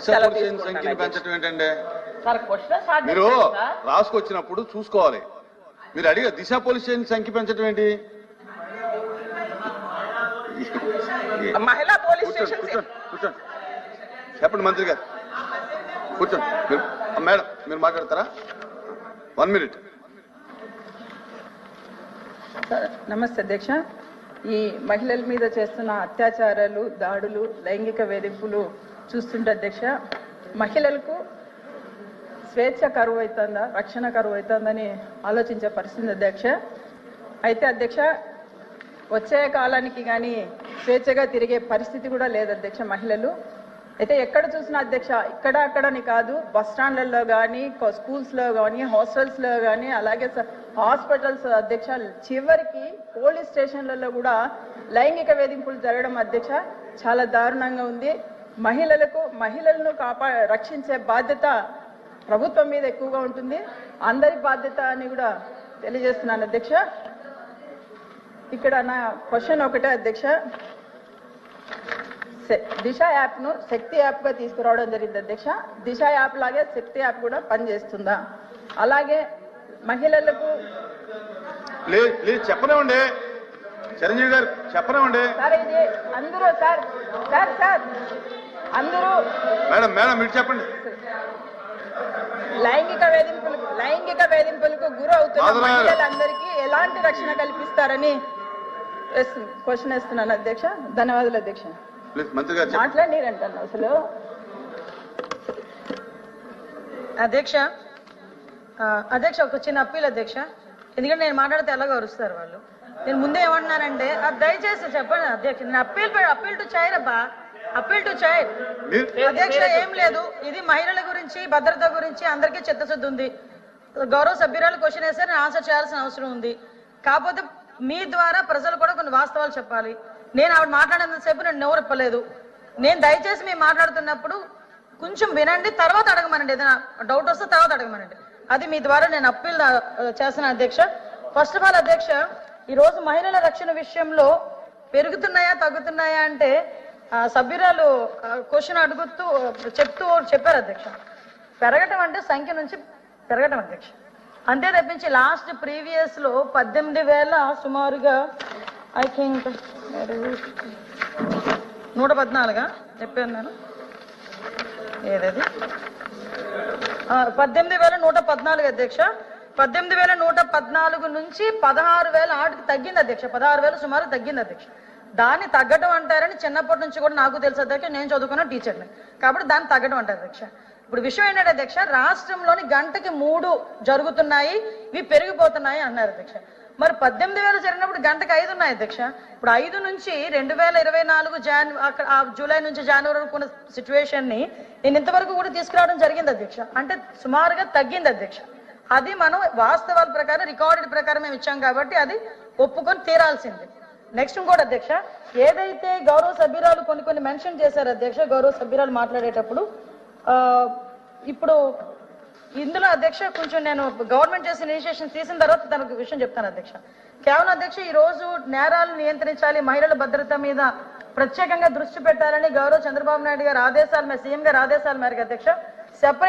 సంఖ్యను పెంచడం ఏంటంటే మీరు రాసుకొచ్చినప్పుడు చూసుకోవాలి. మీరు అడిగా దిశ పోలీస్ స్టేషన్ సంఖ్య పెంచడం ఏంటి? మహిళా పోలీస్ స్టేషన్ కూర్చోండి చెప్పండి మంత్రి గారు, కూర్చోండి. మేడం మీరు మాట్లాడతారా? 1 minute. నమస్తే అధ్యక్ష. ఈ మహిళల మీద చేస్తున్న అత్యాచారాలు, దాడులు, లైంగిక వేధింపులు చూస్తుంటే అధ్యక్ష, మహిళలకు స్వేచ్ఛ కరువు అవుతుందా, రక్షణ కరువు అవుతుందని ఆలోచించే పరిస్థితి అధ్యక్ష. అయితే అధ్యక్ష, వచ్చే కాలానికి కానీ స్వేచ్ఛగా తిరిగే పరిస్థితి కూడా లేదు అధ్యక్ష మహిళలు. అయితే ఎక్కడ చూసినా అధ్యక్ష, ఇక్కడ అక్కడని కాదు, బస్ స్టాండ్లలో కానీ, స్కూల్స్లో కానీ, హాస్టల్స్లో కానీ, అలాగే హాస్పిటల్స్ అధ్యక్ష, చివరికి పోలీస్ స్టేషన్లలో కూడా లైంగిక వేధింపులు జరగడం అధ్యక్ష చాలా దారుణంగా ఉంది. మహిళలను రక్షించే బాధ్యత ప్రభుత్వం మీద ఎక్కువగా ఉంటుంది, అందరి బాధ్యత అని కూడా తెలియజేస్తున్నాను అధ్యక్ష. ఇక్కడ నా క్వశ్చన్ ఒకటే అధ్యక్ష, దిశ యాప్ను శక్తి యాప్గా తీసుకురావడం జరిగింది అధ్యక్ష. దిశ యాప్ లాగే శక్తి యాప్ కూడా పనిచేస్తుందా? అలాగే మహిళలకు చెప్పనివ్వండి, చిరంజీవి గారు చెప్పనివ్వండి సార్. ఇది అందరూ సార్ అందరూ మేడం మీరు చెప్పండి. లైంగిక వేధింపులకు గురవుతున్న మహిళలందరికీ ఎలాంటి రక్షణ కల్పిస్తారని క్వశ్చన్ వేస్తున్నాను అధ్యక్ష. ధన్యవాదాలు అధ్యక్ష. మాట్లాడిరంటాను అసలు అధ్యక్ష ఒక చిన్న అప్పీల్ అధ్యక్ష, ఎందుకంటే నేను మాట్లాడితే ఎలాగో అరుస్తారు వాళ్ళు. నేను ముందే ఏమంటున్నానంటే దయచేసి చెప్పండి అధ్యక్ష, నేను అప్పీల్ టు చైర్ అబ్బా, అప్పీల్ టు చైర్ అధ్యక్ష. ఏం లేదు, ఇది మహిళల గురించి, భద్రత గురించి అందరికీ చిత్తశుద్ధి ఉంది. గౌరవ సభ్యురాలు క్వశ్చన్ వేస్తే నేను ఆన్సర్ చేయాల్సిన అవసరం ఉంది. కాకపోతే మీ ద్వారా ప్రజలు కూడా కొన్ని వాస్తవాలు చెప్పాలి. నేను ఆవిడ మాట్లాడినంతసేపు నేను నోరెప్పలేదు. నేను దయచేసి మేము మాట్లాడుతున్నప్పుడు కొంచెం వినండి, తర్వాత అడగమనండి. ఏదైనా డౌట్ వస్తే తర్వాత అడగమనండి. అది మీ ద్వారా నేను అప్పీల్ చేస్తున్నాను అధ్యక్ష. ఫస్ట్ ఆఫ్ ఆల్ అధ్యక్ష, ఈరోజు మహిళల రక్షణ విషయంలో పెరుగుతున్నాయా తగ్గుతున్నాయా అంటే సభ్యురాలు క్వశ్చన్ అడుగుతూ చెప్పారు అధ్యక్ష. పెరగటం అంటే సంఖ్య నుంచి పెరగటం అధ్యక్ష, అంతే తప్పించి లాస్ట్ ప్రీవియస్ లో 18,000 సుమారుగా ఐ థింక్ 114 చెప్పాను నేను, ఏదది 18,114 అధ్యక్ష. 18,114 నుంచి 16,000 ఆటికి తగ్గింది అధ్యక్ష. 16,000 సుమారు తగ్గింది అధ్యక్ష. దాన్ని తగ్గడం అంటారని చిన్నప్పటి నుంచి కూడా నాకు తెలుసు అధ్యక్ష, నేను చదువుకున్న టీచర్ని, కాబట్టి దాన్ని తగ్గడం అంటారు అధ్యక్ష. ఇప్పుడు విషయం ఏంటంటే అధ్యక్ష, రాష్ట్రంలోని గంటకి 3 జరుగుతున్నాయి, ఇవి పెరిగిపోతున్నాయి అన్నారు అధ్యక్ష. మరి 18,000 జరిగినప్పుడు గంటకి 5 ఉన్నాయి అధ్యక్ష. ఇప్పుడు 5 నుంచి 2024 జూలై నుంచి జనవరి వరకు ఉన్న సిచ్యువేషన్ ని నేను ఇంతవరకు కూడా తీసుకురావడం జరిగింది అధ్యక్ష. అంటే సుమారుగా తగ్గింది అధ్యక్ష. అది మనం వాస్తవాల ప్రకారం రికార్డెడ్ ప్రకారం మేము ఇచ్చాం కాబట్టి అది ఒప్పుకొని తీరాల్సింది. నెక్స్ట్ ఇంకోటి అధ్యక్ష, ఏదైతే గౌరవ సభ్యురాలు కొన్ని మెన్షన్ చేశారు అధ్యక్ష, గౌరవ సభ్యురాలు మాట్లాడేటప్పుడు ఇప్పుడు ఇందులో అధ్యక్ష కొంచెం నేను గవర్నమెంట్ చేసిన ఇనిషియేషన్ తీసిన తర్వాత దానికి విషయం చెప్తాను అధ్యక్ష. కేవలం అధ్యక్ష, ఈ రోజు నేరాలు నియంత్రించాలి, మహిళల భద్రత మీద ప్రత్యేకంగా దృష్టి పెట్టాలని గౌరవ చంద్రబాబు నాయుడు గారి ఆదేశాల మేరకు, సీఎం గారి ఆదేశాల మేరకు అధ్యక్ష సెపరేట్